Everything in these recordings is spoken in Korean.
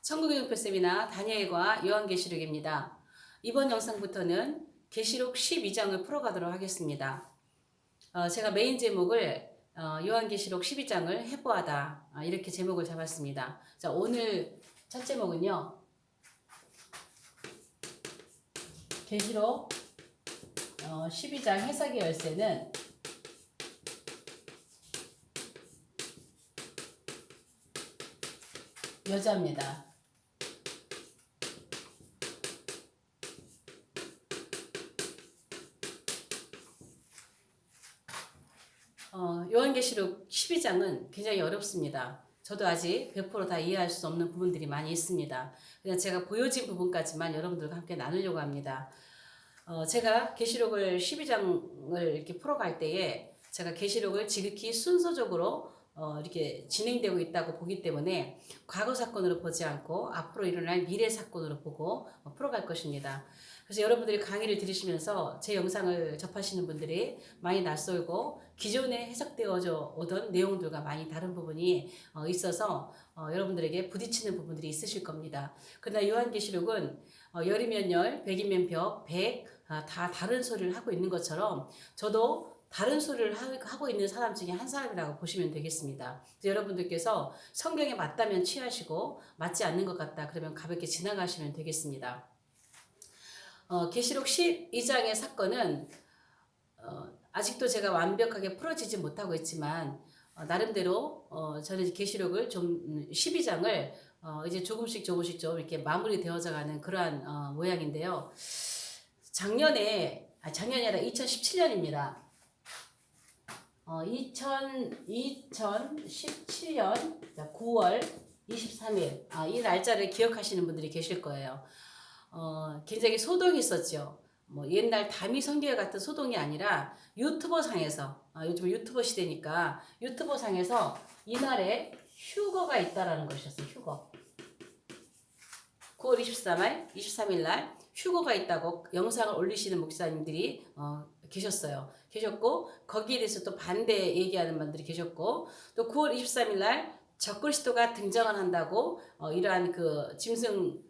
천국영표 세미나 다니엘과 요한계시록입니다. 이번 영상부터는 계시록 12장을 풀어가도록 하겠습니다. 제가 메인 제목을 요한계시록 12장을 해부하다 이렇게 제목을 잡았습니다. 자, 오늘 첫 제목은요. 계시록 12장 해석의 열쇠는 여자입니다. 요한계시록 12장은 굉장히 어렵습니다. 저도 아직 100% 다 이해할 수 없는 부분들이 많이 있습니다. 그냥 제가 보여진 부분까지만 여러분들과 함께 나누려고 합니다. 제가 계시록을 12장을 이렇게 풀어갈 때에 제가 계시록을 지극히 순서적으로 이렇게 진행되고 있다고 보기 때문에 과거 사건으로 보지 않고 앞으로 일어날 미래 사건으로 보고 풀어갈 것입니다. 그래서 여러분들이 강의를 들으시면서 제 영상을 접하시는 분들이 많이 낯설고 기존에 해석되어져 오던 내용들과 많이 다른 부분이 있어서 여러분들에게 부딪히는 부분들이 있으실 겁니다. 그러나 요한계시록은 열이면 열, 백이면 백, 다 다른 소리를 하고 있는 것처럼 저도 다른 소리를 하고 있는 사람 중에 한 사람이라고 보시면 되겠습니다. 여러분들께서 성경에 맞다면 취하시고 맞지 않는 것 같다 그러면 가볍게 지나가시면 되겠습니다. 계시록 12장의 사건은 아직도 제가 완벽하게 풀어지지 못하고 있지만 나름대로 저는 계시록을 좀 12장을 이제 조금씩 좀 이렇게 마무리되어져 가는 그러한 모양인데요. 작년이 아니라 2017년입니다. 2017년 9월 23일 이 날짜를 기억하시는 분들이 계실 거예요. 굉장히 소동이 있었죠. 뭐 옛날 다미 성교 같은 소동이 아니라 유튜버 상에서 요즘 유튜버 시대니까 유튜버 상에서 이날에 휴거가 있다라는 것이었어요. 휴거. 9월 23일 날 휴거가 있다고 영상을 올리시는 목사님들이 계셨고 거기에 대해서 또 반대 얘기하는 분들이 계셨고 또 9월 23일 날 적그리스도가 등장을 한다고 이러한 그 짐승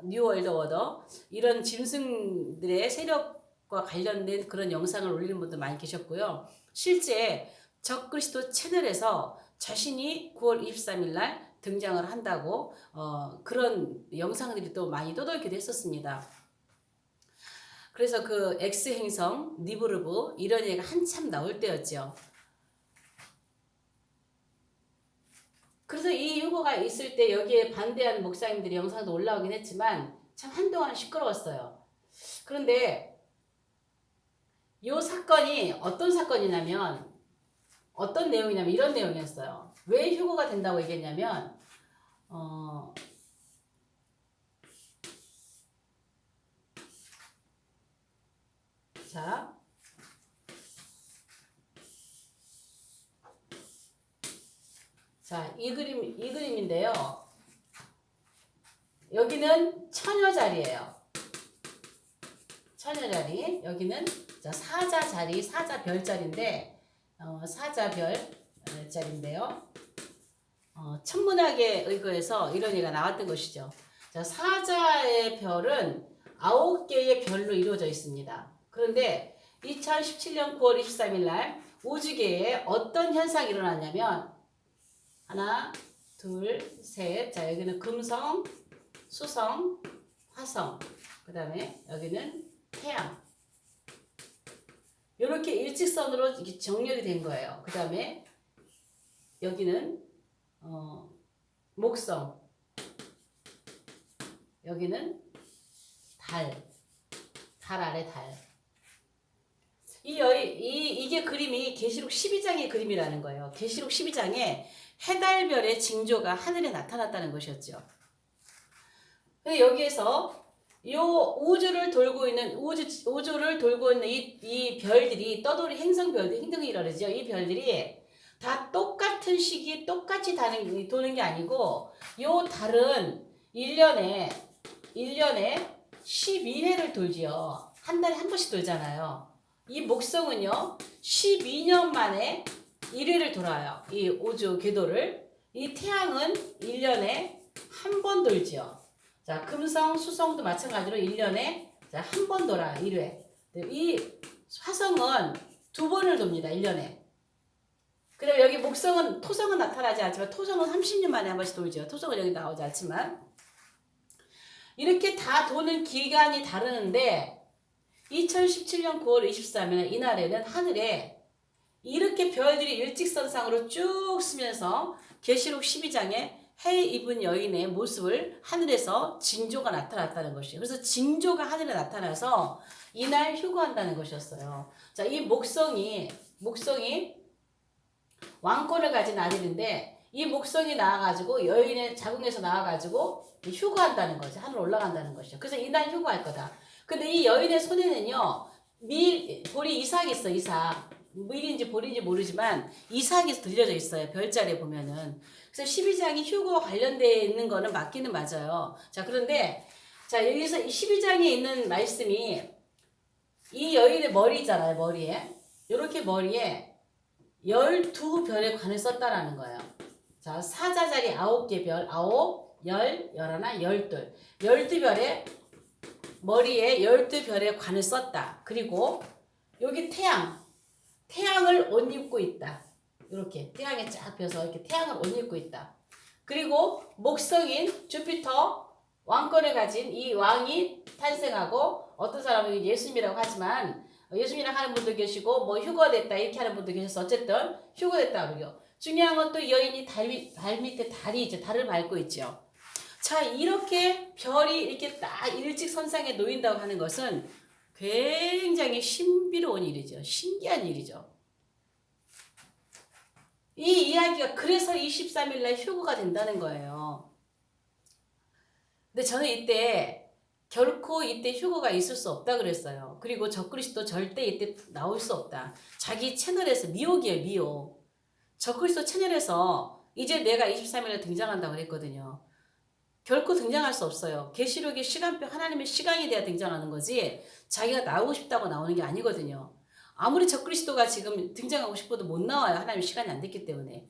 뉴월드 워더 이런 짐승들의 세력과 관련된 그런 영상을 올리는 분도 많이 계셨고요. 실제 적그리스도 채널에서 자신이 9월 23일 날 등장을 한다고 그런 영상들이 또 많이 떠돌기도 했었습니다. 그래서 그 X행성, 니브르브 이런 얘기가 한참 나올 때였죠. 그래서 이 휴거가 있을 때 여기에 반대하는 목사님들이 영상도 올라오긴 했지만 참 한동안 시끄러웠어요. 그런데 이 사건이 어떤 사건이냐면 어떤 내용이냐면 이런 내용이었어요. 왜 휴거가 된다고 얘기했냐면 이 그림인데요. 여기는 처녀 자리예요. 처녀 자리. 여기는 사자 자리, 사자 별 자리인데 사자 별 자리인데요. 천문학에 의거해서 이런 얘기가 나왔던 것이죠. 사자의 별은 9개의 별로 이루어져 있습니다. 그런데 2017년 9월 23일 날 우주계에 어떤 현상이 일어났냐면 하나, 둘, 셋. 자, 여기는 금성, 수성, 화성. 그 다음에 여기는 태양. 이렇게 일직선으로 이렇게 정렬이 된 거예요. 그 다음에 여기는 목성. 여기는 달 아래 달. 이게 그림이 계시록 12장의 그림이라는 거예요. 계시록 12장에 해달별의 징조가 하늘에 나타났다는 것이었죠. 근데 여기에서 우주를 돌고 있는 이 별들이 떠돌이 행성별들, 행성이라 그러죠. 이 별들이 다 똑같은 시기에 똑같이 도는 게 아니고 요 달은 1년에 12회를 돌지요. 한 달에 한 번씩 돌잖아요. 이 목성은요 12년 만에 1회를 돌아요. 이 우주 궤도를. 이 태양은 1년에 한 번 돌지요. 자, 금성, 수성도 마찬가지로 1년에 자, 한 번 돌아 1회. 이 화성은 두 번을 돕니다. 1년에. 그리고 여기 목성은 토성은 나타나지 않지만 토성은 30년 만에 한 번씩 돌죠. 토성은 여기 나오지 않지만 이렇게 다 도는 기간이 다르는데 2017년 9월 23일 이날에는 하늘에 이렇게 별들이 일직선상으로 쭉 쓰면서 계시록 12장에 해 입은 여인의 모습을 하늘에서 징조가 나타났다는 것이에요. 그래서 징조가 하늘에 나타나서 이날 휴거한다는 것이었어요. 자, 이 목성이 왕권을 가진 아들인데 이 목성이 나와가지고 여인의 자궁에서 나와가지고 휴거한다는 거죠. 하늘 올라간다는 것이죠. 그래서 이날 휴거할 거다. 근데 이 여인의 손에는요 볼이 이삭이 있어. 이삭. 밀인지 볼인지 모르지만 이삭이 들려져 있어요. 별자리에 보면은. 그래서 12장이 휴거 관련되어 있는 거는 맞기는 맞아요. 자, 그런데 자 여기서 12장에 있는 말씀이 이 여인의 머리잖아요. 머리에 이렇게 머리에 12별의 관을 썼다라는 거예요. 자, 사자자리 9개 별, 9, 10, 11, 12. 12별의 머리에 12별의 관을 썼다. 그리고 여기 태양을 옷 입고 있다. 이렇게 태양에 쫙 펴서 이렇게 태양을 옷 입고 있다. 그리고 목성인 주피터 왕권을 가진 이 왕이 탄생하고 어떤 사람은 예수님이라고 하지만 예수님이라고 하는 분도 계시고 뭐 휴거됐다 이렇게 하는 분도 계셔서 어쨌든 휴거됐다 그러죠. 중요한 건 또 여인이 발 밑에 달이 있죠. 달을 밟고 있죠. 자, 이렇게 별이 이렇게 딱 일직선상에 놓인다고 하는 것은 굉장히 신비로운 일이죠. 신기한 일이죠. 이 이야기가 그래서 23일 날 휴거가 된다는 거예요. 근데 저는 이때 결코 이때 휴거가 있을 수 없다 그랬어요. 그리고 적그리스도 절대 이때 나올 수 없다. 자기 채널에서 미혹이에요. 미혹. 적그리스도 채널에서 이제 내가 23일에 등장한다고 그랬거든요. 결코 등장할 수 없어요. 계시록의 시간표 하나님의 시간이 돼야 등장하는 거지 자기가 나오고 싶다고 나오는 게 아니거든요. 아무리 적그리스도가 지금 등장하고 싶어도 못 나와요. 하나님의 시간이 안 됐기 때문에.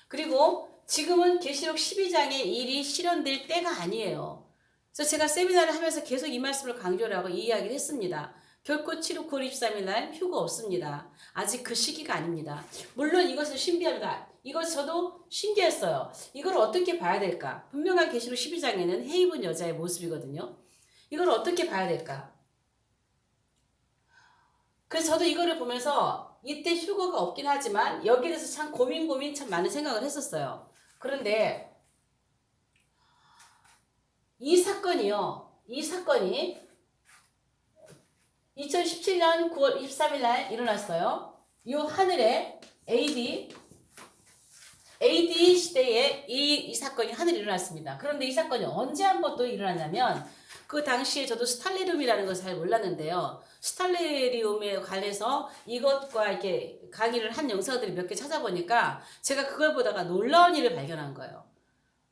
그리고 지금은 계시록 12장의 일이 실현될 때가 아니에요. 그래서 제가 세미나를 하면서 계속 이 말씀을 강조를 하고 이 이야기를 했습니다. 결코 7월 9월 23일 날 휴거 없습니다. 아직 그 시기가 아닙니다. 물론 이것은 신비합니다. 이것 저도 신기했어요. 이걸 어떻게 봐야 될까? 분명한 계시록 12장에는 해 입은 여자의 모습이거든요. 이걸 어떻게 봐야 될까? 그래서 저도 이거를 보면서 이때 휴거가 없긴 하지만 여기에 대해서 참 고민 참 많은 생각을 했었어요. 그런데 이 사건이 2017년 9월 23일 날 일어났어요. 이 하늘에 AD 시대에 이 사건이 하늘에 일어났습니다. 그런데 이 사건이 언제 한번 또 일어났냐면 그 당시에 저도 스탈레리움이라는 걸 잘 몰랐는데요. 스탈레리움에 관해서 이것과 이렇게 강의를 한 영상들이 몇 개 찾아보니까 제가 그걸 보다가 놀라운 일을 발견한 거예요.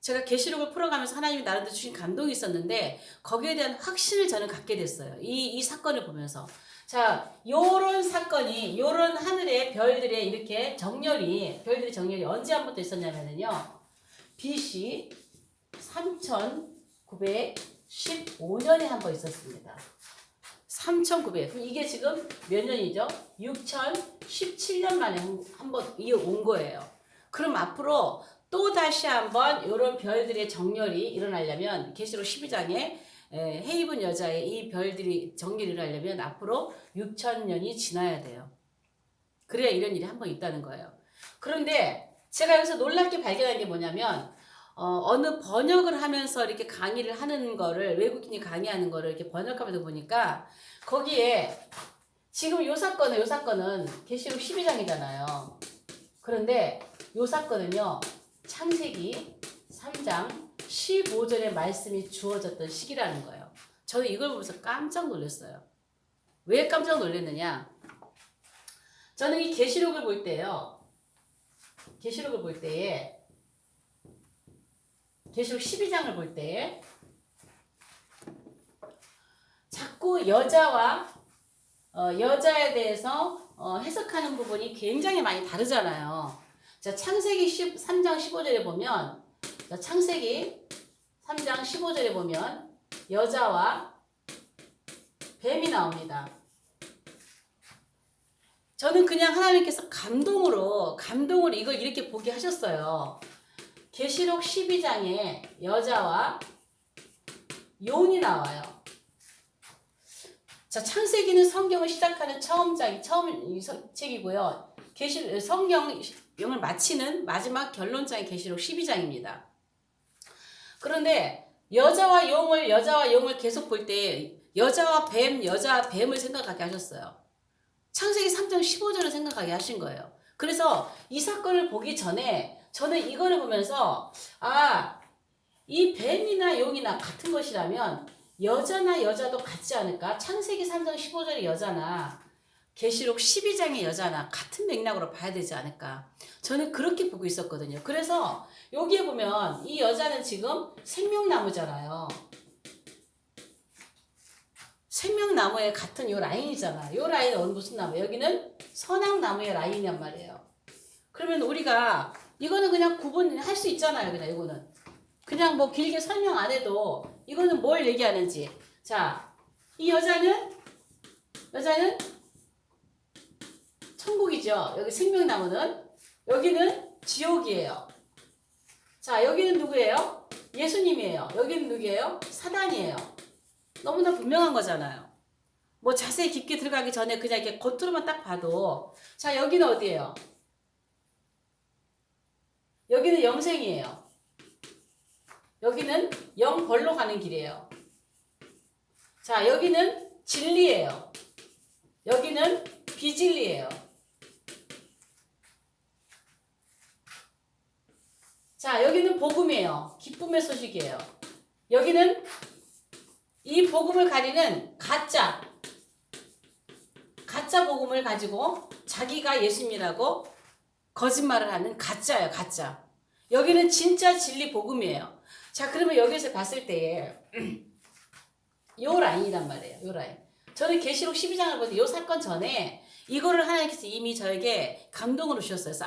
제가 계시록을 풀어가면서 하나님이 나름대로 주신 감동이 있었는데 거기에 대한 확신을 저는 갖게 됐어요. 이 사건을 보면서. 자, 요런 사건이, 요런 하늘의 별들의 이렇게 별들의 정렬이 언제 한번또 있었냐면요. BC 3915년에 한 번 있었습니다. 3900. 그럼 이게 지금 몇 년이죠? 6017년 만에 한 번 온 거예요. 그럼 앞으로 또 다시 한번 이런 별들의 정렬이 일어나려면 계시록 12장에 해 입은 여자의 이 별들이 정렬이 일어나려면 앞으로 6000년이 지나야 돼요. 그래야 이런 일이 한 번 있다는 거예요. 그런데 제가 여기서 놀랍게 발견한 게 뭐냐면 어느 번역을 하면서 이렇게 강의를 하는 거를 외국인이 강의하는 거를 이렇게 번역하면서 보니까 거기에 지금 요 사건은 계시록 12장이잖아요. 그런데 요 사건은요. 창세기 3장 15절의 말씀이 주어졌던 시기라는 거예요. 저는 이걸 보면서 깜짝 놀랐어요. 왜 깜짝 놀랐느냐? 저는 이 계시록을 볼 때에 계시록 12장을 볼 때에 자꾸 여자에 대해서 해석하는 부분이 굉장히 많이 다르잖아요. 자, 창세기 3장 15절에 보면 자, 창세기 15절에 보면 여자와 뱀이 나옵니다. 저는 그냥 하나님께서 감동으로 이걸 이렇게 보게 하셨어요. 계시록 12장에 여자와 용이 나와요. 자, 창세기는 성경을 시작하는 처음 책이고요. 성경을 마치는 마지막 결론장이 계시록 12장입니다. 그런데 여자와 용을 계속 볼 때 여자 뱀을 생각하게 하셨어요. 창세기 3장 15절을 생각하게 하신 거예요. 그래서 이 사건을 보기 전에 저는 이거를 보면서 이 뱀이나 용이나 같은 것이라면 여자나 여자도 같지 않을까? 창세기 3장 15절의 여자나 계시록 12장의 여자나 같은 맥락으로 봐야 되지 않을까? 저는 그렇게 보고 있었거든요. 그래서 여기에 보면 이 여자는 지금 생명나무잖아요. 생명나무의 같은 요 라인이잖아. 요 라인은 무슨 나무? 여기는 선악나무의 라인이란 말이에요. 그러면 우리가 이거는 그냥 구분할 수 있잖아요. 그냥 이거는. 그냥 뭐 길게 설명 안 해도 이거는 뭘 얘기하는지. 자, 이 여자는 천국이죠. 여기 생명나무는. 여기는 지옥이에요. 자, 여기는 누구예요? 예수님이에요. 여기는 누구예요? 사단이에요. 너무나 분명한 거잖아요. 뭐 자세히 깊게 들어가기 전에 그냥 이렇게 겉으로만 딱 봐도. 자, 여기는 어디예요? 여기는 영생이에요. 여기는 영벌로 가는 길이에요. 자, 여기는 진리예요. 여기는 비진리예요. 자, 여기는 복음이에요. 기쁨의 소식이에요. 여기는 이 복음을 가리는 가짜 복음을 가지고 자기가 예수님이라고 거짓말을 하는 가짜예요. 가짜. 여기는 진짜 진리 복음이에요. 자, 그러면 여기서 봤을 때에 요 라인이란 말이에요. 요 라인. 저는 계시록 12장을 볼 때 요 사건 전에 이거를 하나님께서 이미 저에게 감동으로 주셨어요. 그래서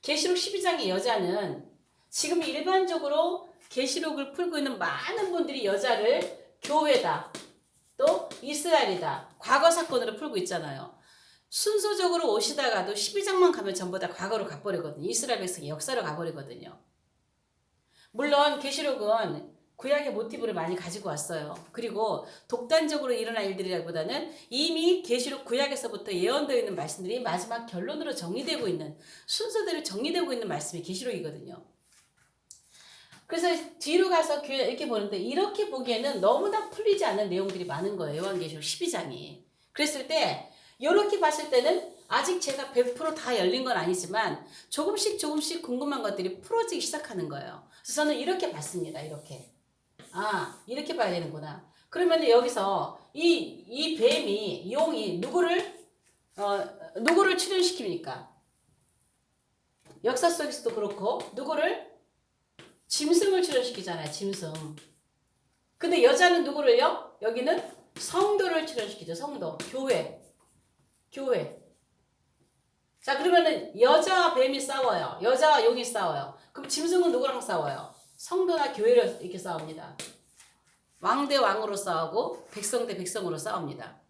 계시록 12장의 여자는 지금 일반적으로 계시록을 풀고 있는 많은 분들이 여자를 교회다, 또 이스라엘이다, 과거 사건으로 풀고 있잖아요. 순서적으로 오시다가도 12장만 가면 전부 다 과거로 가버리거든요. 이스라엘 백성의 역사로 가버리거든요. 물론 계시록은 구약의 모티브를 많이 가지고 왔어요. 그리고 독단적으로 일어날 일들이라기보다는 이미 계시록 구약에서부터 예언되어 있는 말씀들이 마지막 결론으로 정리되고 있는, 순서대로 정리되고 있는 말씀이 계시록이거든요. 그래서 뒤로 가서 이렇게 보는데 이렇게 보기에는 너무나 풀리지 않는 내용들이 많은 거예요. 요한계시록 12장이. 그랬을 때 이렇게 봤을 때는 아직 제가 100% 다 열린 건 아니지만 조금씩 궁금한 것들이 풀어지기 시작하는 거예요. 그래서 저는 이렇게 봤습니다. 이렇게 봐야 되는구나. 그러면 여기서 이 뱀이, 용이 누구를 출현시킵니까? 역사 속에서도 그렇고 누구를? 짐승을 출현시키잖아요. 짐승. 근데 여자는 누구를요? 여기는 성도를 출현시키죠. 성도. 교회. 자, 그러면은 여자와 뱀이 싸워요. 여자와 용이 싸워요. 그럼 짐승은 누구랑 싸워요? 성도나 교회를 이렇게 싸웁니다. 왕 대 왕으로 싸우고 백성 대 백성으로 싸웁니다.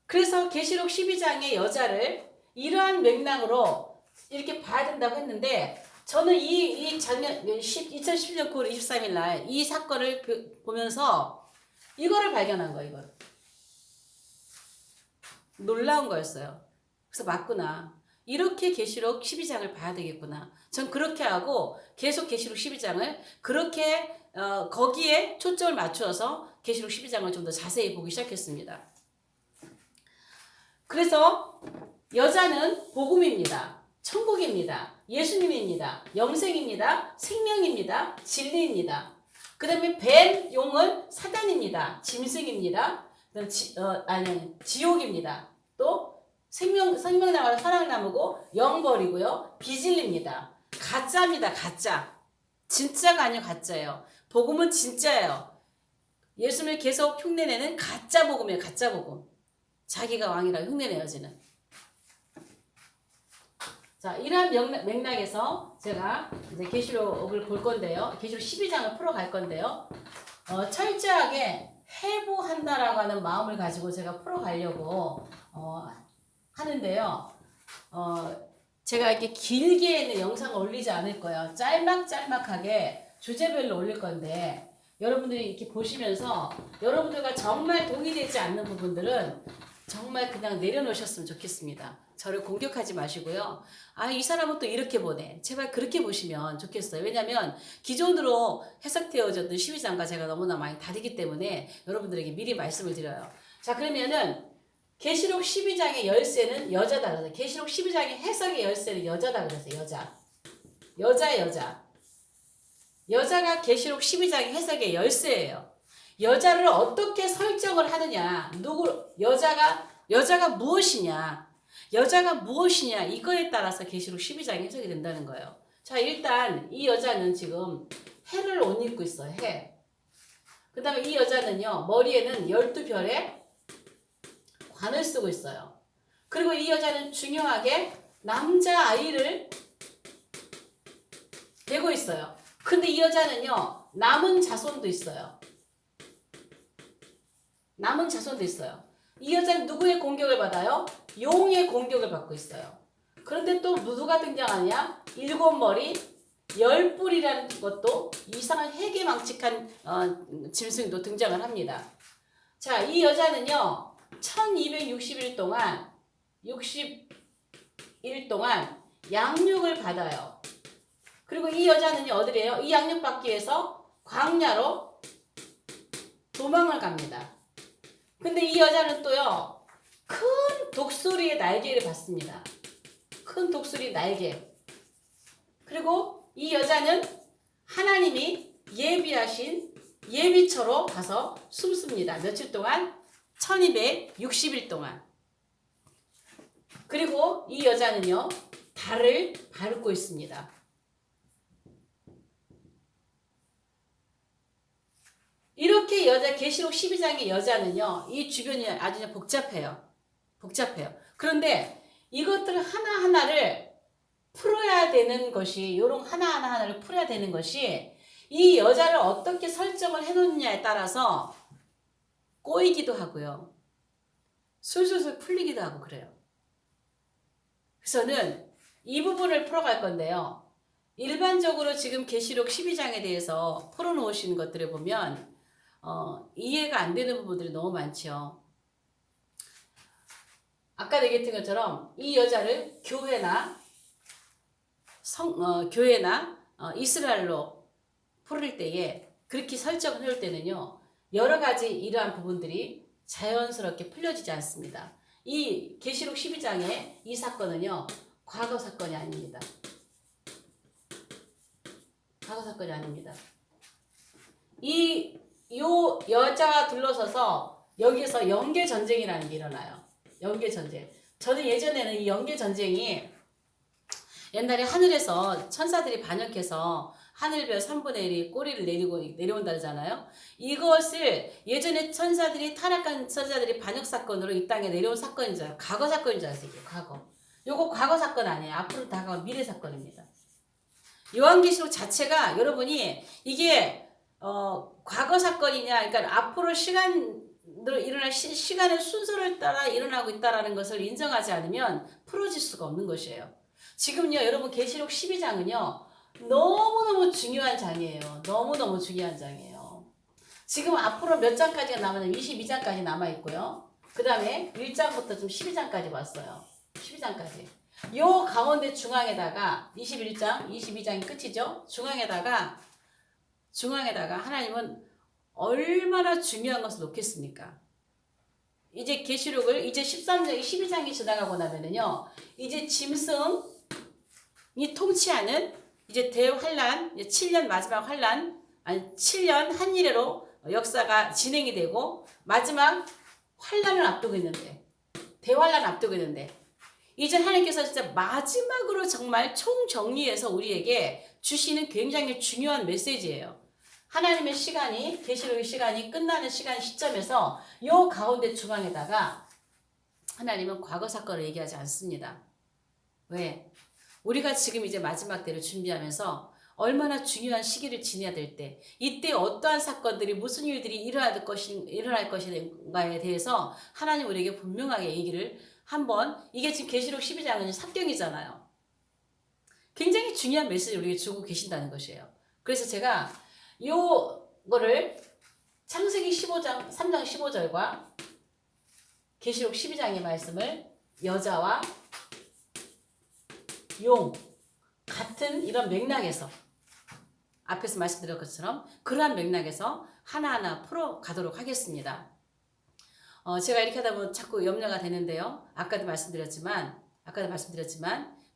그래서 계시록 12장의 여자를 이러한 맥락으로 이렇게 봐야 된다고 했는데 저는 이 작년 2011년 9월 23일 날 이 사건을 보면서 이거를 발견한 거예요. 이걸. 놀라운 거였어요. 그래서 맞구나. 이렇게 계시록 12장을 봐야 되겠구나. 전 그렇게 하고 계속 계시록 12장을 그렇게 거기에 초점을 맞추어서 계시록 12장을 좀 더 자세히 보기 시작했습니다. 그래서 여자는 복음입니다. 천국입니다. 예수님입니다. 영생입니다. 생명입니다. 진리입니다. 그 다음에 뱀, 용은 사단입니다. 짐승입니다. 지옥입니다. 또 생명나무는 선악나무고 영벌이고요. 비진리입니다. 가짜입니다. 가짜. 진짜가 아니고 가짜예요. 복음은 진짜예요. 예수님을 계속 흉내내는 가짜 복음이에요. 가짜 복음. 자기가 왕이라 흉내내요. 쟤는. 자, 이러한 맥락에서 제가 이제 계시록을 볼 건데요. 계시록 12장을 풀어갈 건데요. 철저하게 해부한다라고 하는 마음을 가지고 제가 풀어가려고 하는데요. 제가 이렇게 길게는 영상을 올리지 않을 거예요. 짤막짤막하게 주제별로 올릴 건데 여러분들이 이렇게 보시면서 여러분들과 정말 동의되지 않는 부분들은 정말 그냥 내려놓으셨으면 좋겠습니다. 저를 공격하지 마시고요. 아, 이 사람은 또 이렇게 보네. 제발 그렇게 보시면 좋겠어요. 왜냐하면 기존으로 해석되어졌던 12장과 제가 너무나 많이 다르기 때문에 여러분들에게 미리 말씀을 드려요. 자, 그러면은 계시록 12장의 열쇠는 여자다 그래서 계시록 12장의 해석의 열쇠는 여자다 그래서 여자. 여자가 계시록 12장의 해석의 열쇠예요. 여자를 어떻게 설정을 하느냐, 여자가 무엇이냐, 이거에 따라서 계시록 12장이 해석이 된다는 거예요. 자, 일단 이 여자는 지금 해를 옷 입고 있어요. 해. 그 다음에 이 여자는요, 머리에는 12별의 관을 쓰고 있어요. 그리고 이 여자는 중요하게 남자아이를 데고 있어요. 근데 이 여자는요, 남은 자손도 있어요. 이 여자는 누구의 공격을 받아요? 용의 공격을 받고 있어요. 그런데 또 누가 등장하냐? 7머리, 10뿔이라는 것도 이상한 해괴망측한 짐승도 등장을 합니다. 자, 이 여자는요, 1260일 동안, 양육을 받아요. 그리고 이 여자는요, 어디래요? 이 양육 받기 위해서 광야로 도망을 갑니다. 근데 이 여자는 또요, 큰 독수리의 날개를 받습니다. 큰 독수리 날개. 그리고 이 여자는 하나님이 예비하신 예비처로 가서 숨습니다. 며칠 동안? 1260일 동안. 그리고 이 여자는요, 달을 밟고 있습니다. 이렇게 계시록 12장의 여자는요, 이 주변이 아주 복잡해요. 그런데 이것들 하나하나를 풀어야 되는 것이, 요런 하나하나를 풀어야 되는 것이 이 여자를 어떻게 설정을 해놓느냐에 따라서 꼬이기도 하고요. 술술술 풀리기도 하고 그래요. 그래서는 이 부분을 풀어갈 건데요. 일반적으로 지금 계시록 12장에 대해서 풀어놓으시는 것들을 보면 이해가 안 되는 부분들이 너무 많죠. 아까 얘기했던 것처럼 이 여자를 교회나 이스라엘로 풀을 때에 그렇게 설정을 해올 때는요, 여러 가지 이러한 부분들이 자연스럽게 풀려지지 않습니다. 이 계시록 12장의 이 사건은요, 과거 사건이 아닙니다. 요 여자가 둘러서서 여기서 영계 전쟁이라는 게 일어나요. 영계 전쟁. 저는 예전에는 이 영계 전쟁이 옛날에 하늘에서 천사들이 반역해서 하늘별 3분의 1이 꼬리를 내려온다 그러잖아요. 이것을 예전에 타락한 천사들이 반역 사건으로 이 땅에 내려온 사건인 줄 알아요. 과거 사건인 줄 알았어요. 과거. 요거 과거 사건 아니에요. 앞으로 다가올 미래 사건입니다. 요한계시록 자체가 여러분이 이게 과거 사건이냐, 그러니까 앞으로 시간으로 일어날 시간의 순서를 따라 일어나고 있다라는 것을 인정하지 않으면 풀어질 수가 없는 것이에요. 지금요, 여러분 계시록 12장은요, 너무너무 중요한 장이에요. 너무너무 중요한 장이에요. 지금 앞으로 몇 장까지가 남았냐면 22장까지 남아있고요. 그 다음에 1장부터 좀 12장까지 왔어요. 12장까지. 요 가운데 중앙에다가 21장, 22장이 끝이죠. 중앙에다가 하나님은 얼마나 중요한 것을 놓겠습니까? 이제 계시록을 이제 13장, 12장이 지나가고 나면은요, 이제 짐승이 통치하는 이제 대환란, 7년 마지막 환란, 7년 한일회로 역사가 진행이 되고 마지막 환란을 앞두고 있는데, 대환란 앞두고 있는데, 이제 하나님께서 진짜 마지막으로 정말 총정리해서 우리에게 주시는 굉장히 중요한 메시지예요. 하나님의 시간이, 계시록의 시간이 끝나는 시점에서 요 가운데 중앙에다가 하나님은 과거 사건을 얘기하지 않습니다. 왜? 우리가 지금 이제 마지막 때를 준비하면서 얼마나 중요한 시기를 지내야 될 때, 이때 어떠한 사건들이 무슨 일들이 일어날 것인가에 대해서 하나님 우리에게 분명하게 얘기를 한번, 이게 지금 계시록 12장은 삽경이잖아요. 굉장히 중요한 메시지를 우리에게 주고 계신다는 것이에요. 그래서 제가 요거를 창세기 15장 3장 15절과 계시록 12장의 말씀을 여자와 용 같은 이런 맥락에서, 앞에서 말씀드린 것처럼 그러한 맥락에서 하나하나 풀어가도록 하겠습니다. 제가 이렇게 하다 보면 자꾸 염려가 되는데요. 아까도 말씀드렸지만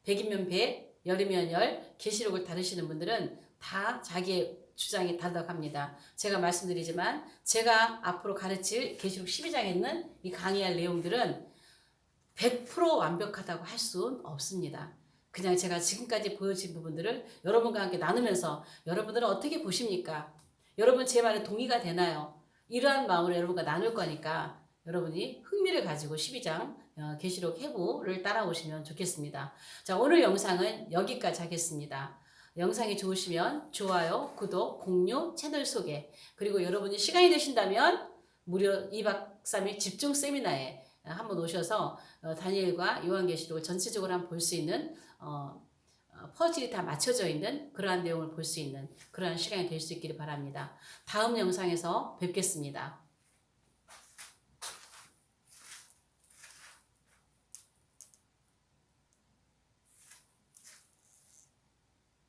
백이면 백, 열이면 열, 계시록을 다루시는 분들은 다 자기의 주장이 다르다고 합니다. 제가 말씀드리지만 제가 앞으로 가르칠 계시록 12장에 있는 이 강의할 내용들은 100% 완벽하다고 할 수는 없습니다. 그냥 제가 지금까지 보여진 부분들을 여러분과 함께 나누면서 여러분들은 어떻게 보십니까? 여러분 제 말에 동의가 되나요? 이러한 마음으로 여러분과 나눌 거니까 여러분이 흥미를 가지고 12장 계시록 해부를 따라오시면 좋겠습니다. 자, 오늘 영상은 여기까지 하겠습니다. 영상이 좋으시면 좋아요, 구독, 공유, 채널 소개, 그리고 여러분이 시간이 되신다면 무려 2박 3일 집중 세미나에 한번 오셔서 다니엘과 요한계시록을 전체적으로 한번 볼 수 있는 퍼즐이 다 맞춰져 있는 그러한 내용을 볼 수 있는 그러한 시간이 될 수 있기를 바랍니다. 다음 영상에서 뵙겠습니다.